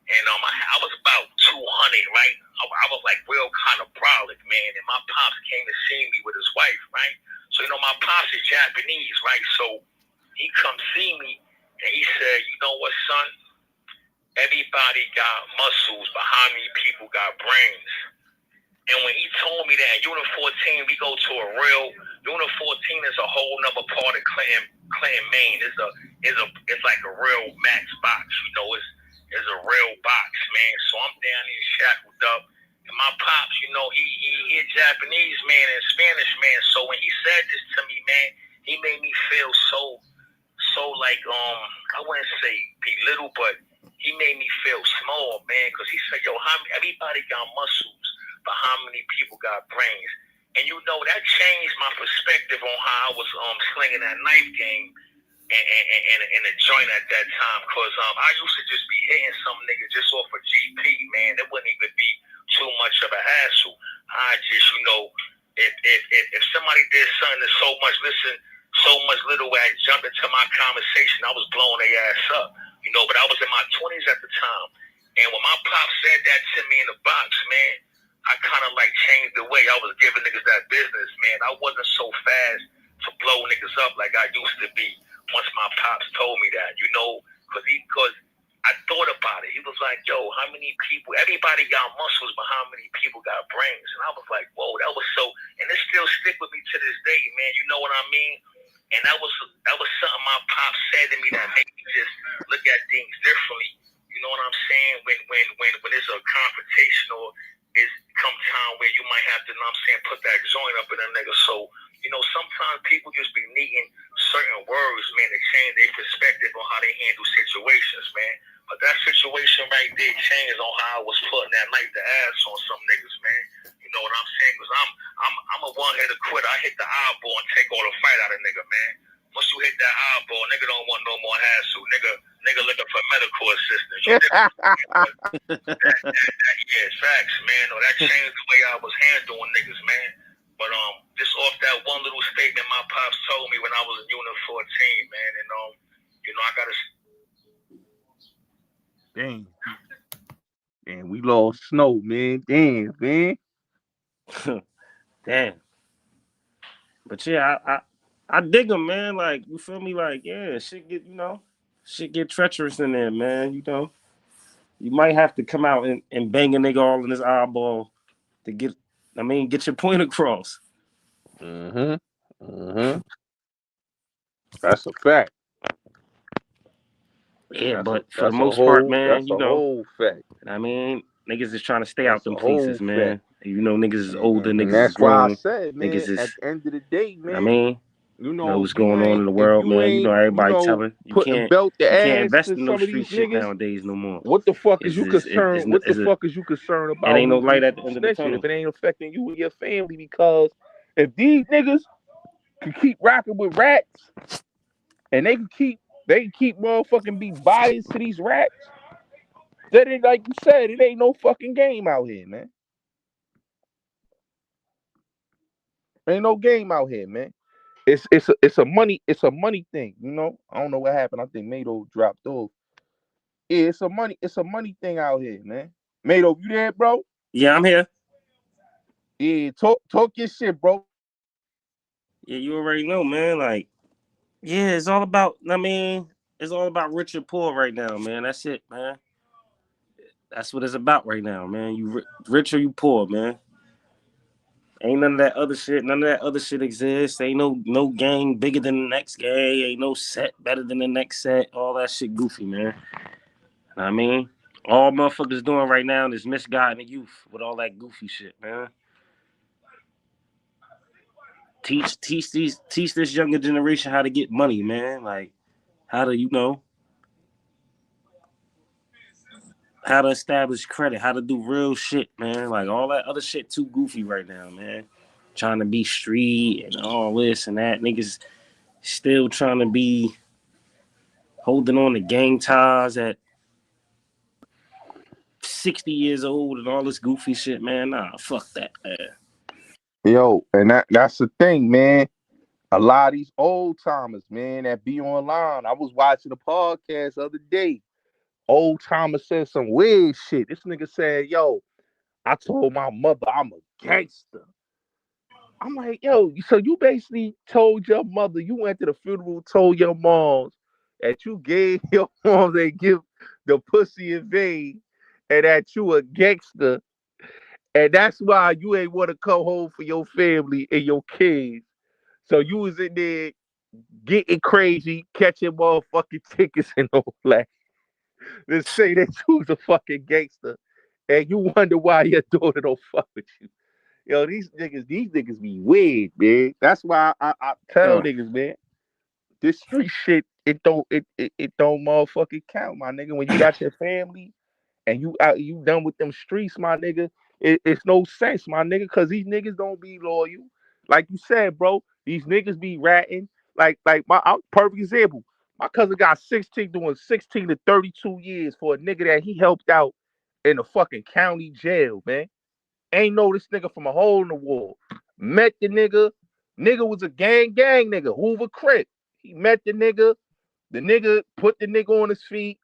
And I was about 200, right? I was like real kind of brolic, man. And my pops came to see me with his wife, right? So, my pops is Japanese, right? So he come see me and he said, you know what, son? Everybody got muscles, but how many people got brains? And when he told me that, Unit 14, we go to Unit 14 is a whole nother part of Clinton, Maine. It's like a real max box, it's a real box, man. So I'm down here shackled up. And my pops, he Japanese, man, and Spanish, man. So when he said this to me, man, he made me feel so like, I wouldn't say belittle, but he made me feel small, man, because he said, yo, everybody got muscles, but how many people got brains? And that changed my perspective on how I was slinging that knife game and a joint at that time, because I used to just be hitting some nigga just off a GP, man. It wouldn't even be too much of a hassle. I just, if somebody did something that so much little I jumped into my conversation, I was blowing their ass up, but I was in my 20s at the time. And when my pop said that to me in the box, man, I kind of like changed the way I was giving niggas that business, man. I wasn't so fast to blow niggas up like I used to be once my pops told me that, because I thought about it. He was like, yo, how many people, everybody got muscles, but how many people got brains? And I was like, whoa, that was so, and it still stick with me to this day, man. You know what I mean? And that was something my pops said to me that made me just look at things differently. You know what I'm saying? When it's a confrontation or it's come time where you might have to, put that joint up in a nigga. So, sometimes people just be needing certain words, man, to change their perspective on how they handle situations, man. But that situation right there changed on how I was putting that knife to ass on some niggas, man. You know what I'm saying? Because I'm a one-hitter quitter. I hit the eyeball and take all the fight out of nigga, man. Once you hit that eyeball, nigga don't want no more hassle. Nigga looking for medical assistance. Yeah, facts, man. No, that changed the way I was handling niggas, man. But just off that one little statement my pops told me when I was in Unit 14, man, and I gotta. Damn, we lost Snow, man. Damn, man. Damn. But yeah, I dig him, man. Like, you feel me? Like, yeah, shit get treacherous in there, man. You might have to come out and bang a nigga all in his eyeball to get your point across. That's a fact. Yeah, but for the most part, man, that's a whole fact. Niggas is trying to stay out them places, man. Fact. Niggas is older, niggas that's is grown. Why I said, man, at the end of the day, man. You know what's going on in the world, man. Everybody telling you can't invest in no street shit nowadays no more. What the fuck is you concerned? What the fuck is you concerned about? It ain't no light at the end of the tunnel if it ain't affecting you and your family. Because if these niggas can keep rocking with rats, and they can keep motherfucking be biased to these rats, then it, like you said, it ain't no fucking game out here, man. Ain't no game out here, man. It's a money thing, I don't know what happened. I think Mado dropped off. Yeah, it's a money thing out here, man. Mado, you there, bro? Yeah, I'm here. Yeah, talk your shit, bro. Yeah, you already know, man. Like, yeah, it's all about. It's all about rich and poor right now, man. That's it, man. That's what it's about right now, man. You rich or you poor, man. Ain't none of that other shit. None of that other shit exists. Ain't no gang bigger than the next gang. Ain't no set better than the next set. All that shit goofy, man. All motherfuckers doing right now is misguiding the youth with all that goofy shit, man. Teach this younger generation how to get money, man. Like, how to how to establish credit, how to do real shit, man. Like, all that other shit too goofy right now, man. Trying to be street and all this and that. Niggas still trying to be holding on to gang ties at 60 years old and all this goofy shit, man. Nah, fuck that, man. Yo, and that's the thing, man. A lot of these old timers, man, that be online. I was watching a podcast the other day. Old timer said some weird shit. This nigga said, yo, I told my mother I'm a gangster. I'm like, yo, so you basically told your mother, you went to the funeral, told your moms that you gave your moms they give the pussy in vain and that you a gangster. And that's why you ain't want to come home for your family and your kids. So you was in there getting crazy, catching motherfucking tickets and all that. To say that you was a fucking gangster. And you wonder why your daughter don't fuck with you. Yo, these niggas be weird, man. That's why I tell Yo, niggas, man, this street shit, it don't motherfucking count, my nigga. When you got your family and you done with them streets, my nigga, it's no sense, my nigga, cause these niggas don't be loyal. Like you said, bro, these niggas be ratting. Like perfect example. My cousin got 16 doing 16 to 32 years for a nigga that he helped out in the fucking county jail, man. Ain't know this nigga from a hole in the wall. Met the nigga. Nigga was a gang nigga. Hoover Crip. He met the nigga. The nigga put the nigga on his feet.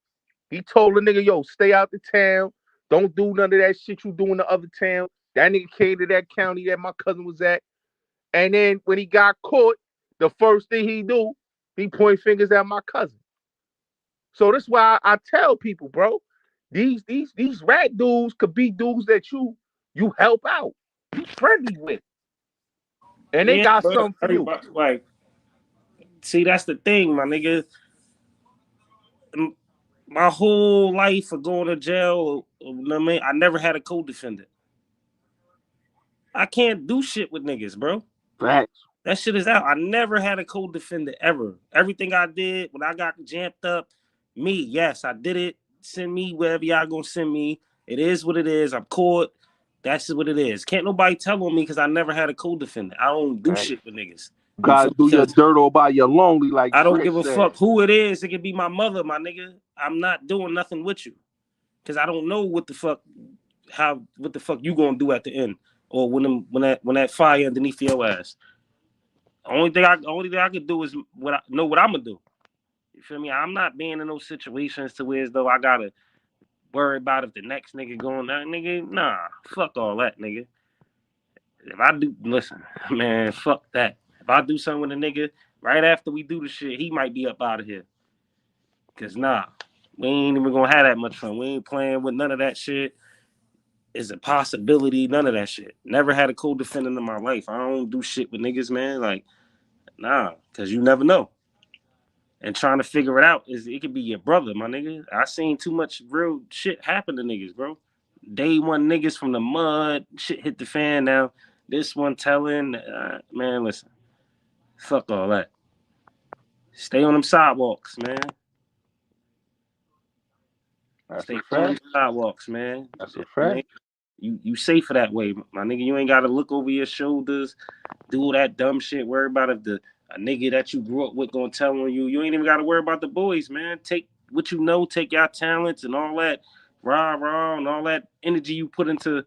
He told the nigga, yo, stay out the town. Don't do none of that shit you do in the other town. That nigga came to that county that my cousin was at. And then when he got caught, the first thing he do, he point fingers at my cousin. So that's why I tell people, bro, these rat dudes could be dudes that you help out, you friendly with, and they yeah, got bro. something for you. Everybody, like, see, that's the thing, my nigga. My whole life of going to jail, you know what I mean? I never had a co-defendant. I can't do shit with niggas, bro. Facts. That shit is out. I never had a co-defendant ever. Everything I did when I got jammed up, me, yes, I did it. Send me wherever y'all gonna send me. It is what it is. I'm caught. That's what it is. Can't nobody tell on me because I never had a co-defendant. I don't do Facts. shit with niggas. You gotta do your Because dirt all by your lonely, like I don't Trick give a said. fuck who it is. It could be my mother, my nigga. I'm not doing nothing with you because I don't know what the fuck you gonna do at the end or when that fire underneath your ass. Only thing I could do is know what I'm gonna do. You feel me? I'm not being in those situations to where as though I gotta worry about if the next nigga going that nigga. Nah, fuck all that, nigga. If I do, listen, man, fuck that. If I do something with a nigga right after we do the shit, he might be up out of here. Cause nah, we ain't even gonna have that much fun. We ain't playing with none of that shit. Is a possibility, none of that shit. Never had a co-defendant in my life. I don't do shit with niggas, man. Like, nah, cause you never know. And trying to figure it out is it could be your brother, my nigga. I seen too much real shit happen to niggas, bro. Day one niggas from the mud, shit hit the fan now. This one telling, man, listen, fuck all that. Stay on them sidewalks, man. That's Stay a on them fact. sidewalks, man. That's You a know what I mean? fact. You safer that way, my nigga. You ain't gotta look over your shoulders, do all that dumb shit. Worry about if a nigga that you grew up with gonna tell on you. You ain't even gotta worry about the boys, man. Take what you know, take your talents and all that rah and all that energy you put into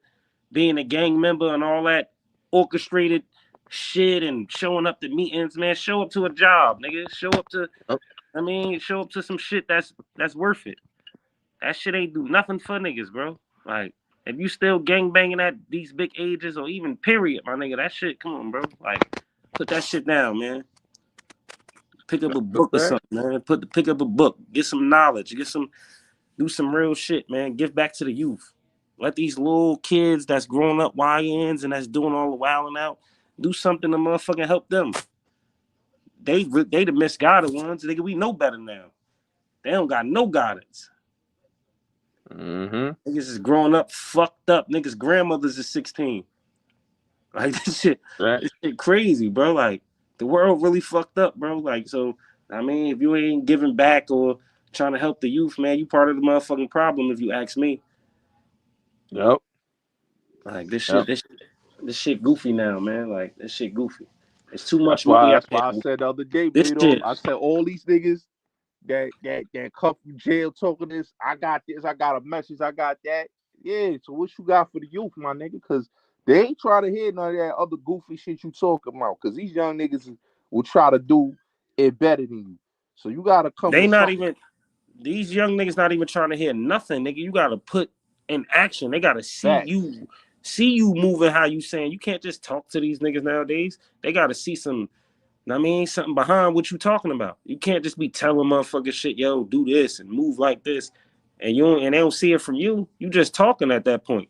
being a gang member and all that orchestrated shit and showing up to meetings, man. Show up to a job, nigga. Oh, Show up to some shit that's worth it. That shit ain't do nothing for niggas, bro. Like, if you still gang banging at these big ages or even period, my nigga, that shit, come on, bro. Like, put that shit down, man. Pick up a that's book a or fact. something, man. Pick up a book. Get some knowledge. Do some real shit, man. Give back to the youth. Let these little kids that's growing up YNs and that's doing all the wilding out, do something to motherfucking help them. They the misguided ones. We know better now. They don't got no guidance. Mm-hmm. Niggas is growing up fucked up. Niggas' grandmothers is 16. Like Right. this shit crazy, bro. Like the world really fucked up, bro. Like so, I mean, if you ain't giving back or trying to help the youth, man, you part of the motherfucking problem. If you ask me, Yep. like Yep. this shit goofy now, man. Like this shit goofy. There's too much That's why money out that's there. why I said the other day, This Beto, shit, I said all these niggas that come from jail talking this, I got this, I got a message, I got that. Yeah, so what you got for the youth, my nigga? Because they ain't try to hear none of that other goofy shit you talking about. Because these young niggas will try to do it better than you. So you gotta come They with not something. even these young niggas not even trying to hear nothing, nigga. You gotta put in action. They gotta Facts. see you moving how you saying. You can't just talk to these niggas nowadays. They gotta see some. I mean, something behind what you talking about. You can't just be telling motherfuckers shit, yo, do this and move like this, and they don't see it from you. You just talking at that point.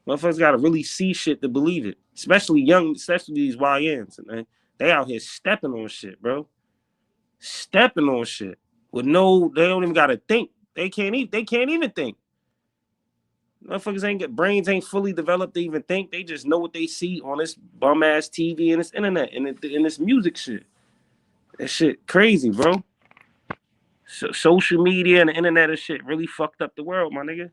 Motherfuckers gotta really see shit to believe it. Especially these YNs, man. They out here stepping on shit, bro. Stepping on shit with they don't even gotta think. They can't even think. Motherfuckers brains ain't fully developed to even think. They just know what they see on this bum ass TV and this internet and this music shit. That shit crazy, bro. Social media and the internet and shit really fucked up the world, my nigga.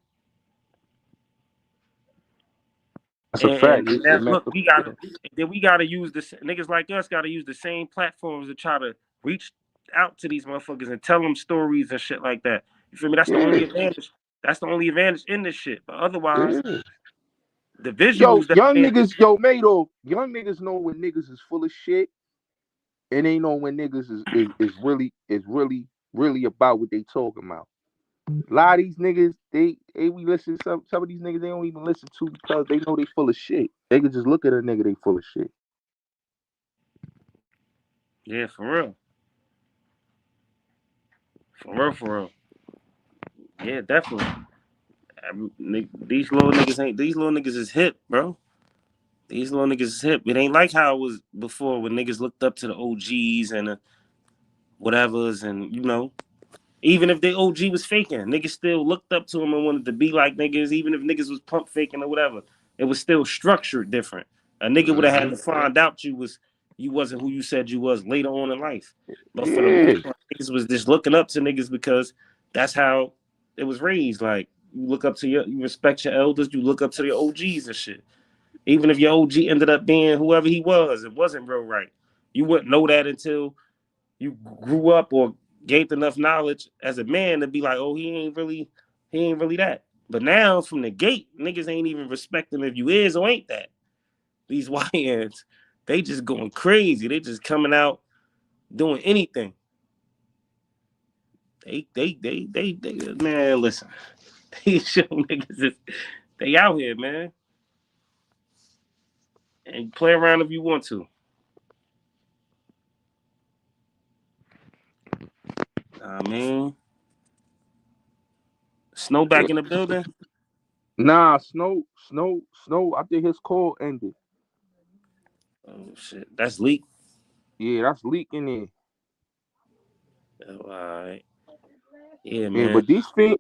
That's a And, fact. and It that messed look, up. we gotta use this. Niggas like us gotta use the same platforms to try to reach out to these motherfuckers and tell them stories and shit like that. You feel me? That's the only Yeah, advantage. That's the only advantage in this shit. But otherwise, yeah. the Yo, visuals that young niggas, yo, Mato, young niggas know when niggas is full of shit, and they know when niggas is really about what they talking about. A lot of these niggas, they we listen some of these niggas they don't even listen to because they know they full of shit. They can just look at a nigga, they full of shit. yeah, for real, for real. Yeah, definitely. These little niggas is hip, bro. These little niggas is hip. It ain't like how it was before when niggas looked up to the OGs and the whatevers, and even if the OG was faking, niggas still looked up to him and wanted to be like niggas, even if niggas was pump faking or whatever. It was still structured different. A nigga would have had Hmm. to find out you wasn't who you said you was later on in life. But for the Yeah, most part, niggas was just looking up to niggas because that's how it was raised. Like you look up to you respect your elders, you look up to the OGs and shit. Even if your OG ended up being whoever he was, it wasn't real right. You wouldn't know that until you grew up or gained enough knowledge as a man to be like, oh, he ain't really that. But now from the gate, niggas ain't even respecting if you is or ain't that. These YNs, they just going crazy. They just coming out doing anything. They man, listen. These show niggas they out here, man. And play around if you want to. I mean, Snow yeah. back in the building. Nah, Snow. I think his call ended. Oh shit, that's leak. Yeah, that's leaking in. Oh, all right. Yeah, Yeah, man.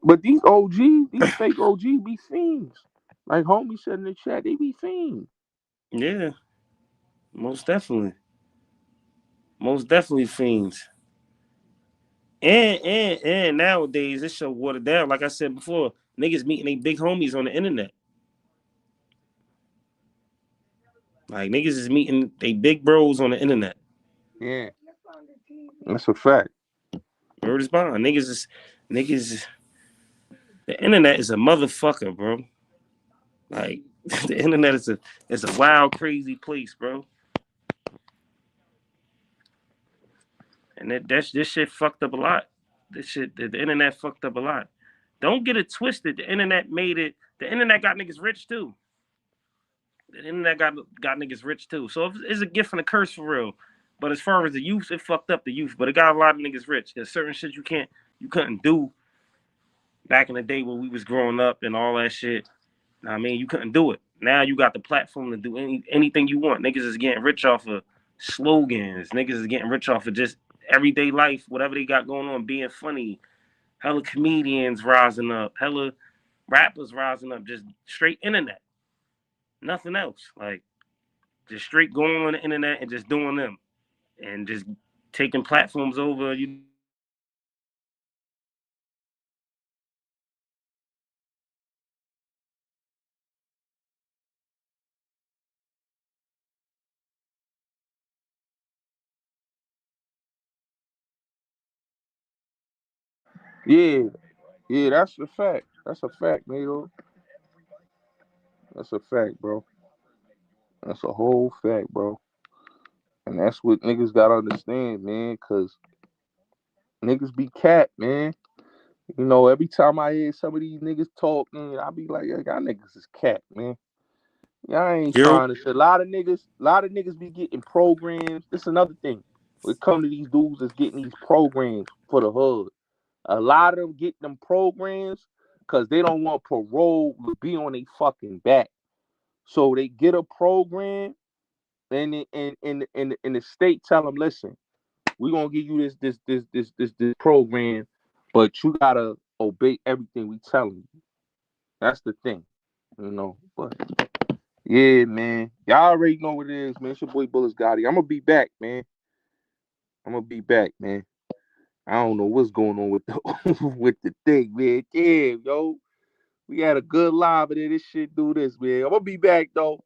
but these OGs, these fake OGs be fiends. Like homie said in the chat, they be fiends. Yeah, most definitely. Most definitely fiends. And nowadays this show watered down. Like I said before, niggas meeting they big homies on the internet. Like niggas is meeting they big bros on the internet. Yeah, that's a fact. Word is bond. Niggas. The internet is a motherfucker, bro. Like the internet is a wild, crazy place, bro. And this shit fucked up a lot. The internet fucked up a lot. Don't get it twisted. The internet made it. The internet got niggas rich too. The internet got niggas rich too. So it's a gift and a curse for real. But as far as the youth, it fucked up the youth. But it got a lot of niggas rich. There's certain shit you couldn't do back in the day when we was growing up and all that shit. I mean, you couldn't do it. Now you got the platform to do anything you want. Niggas is getting rich off of slogans. Niggas is getting rich off of just everyday life, whatever they got going on, being funny. Hella comedians rising up. Hella rappers rising up. Just straight internet. Nothing else. Like just straight going on the internet and just doing them and just taking platforms over. Yeah, yeah, that's a fact. That's a fact, Nato. That's a fact, bro. That's a whole fact, bro. And that's what niggas gotta understand, man, cause niggas be cat, man. You know, every time I hear some of these niggas talk, man, I be like, yeah, y'all niggas is cat, man. Y'all ain't Yo, trying to shit. A lot of niggas be getting programs. This is another thing. We come to these dudes that's getting these programs for the hood. A lot of them get them programs because they don't want parole to be on their fucking back. So they get a program and the state tell them, listen, we're gonna give you this program, but you gotta obey everything we telling you. That's the thing, you know. But yeah, man, y'all already know what it is, man. It's your boy Bulletz Gotti. I'm gonna be back, man. I'm gonna be back, man. I don't know what's going on with the with the thing, man. Damn, yo, we had a good live, and then this shit do this, man. I'm gonna be back though.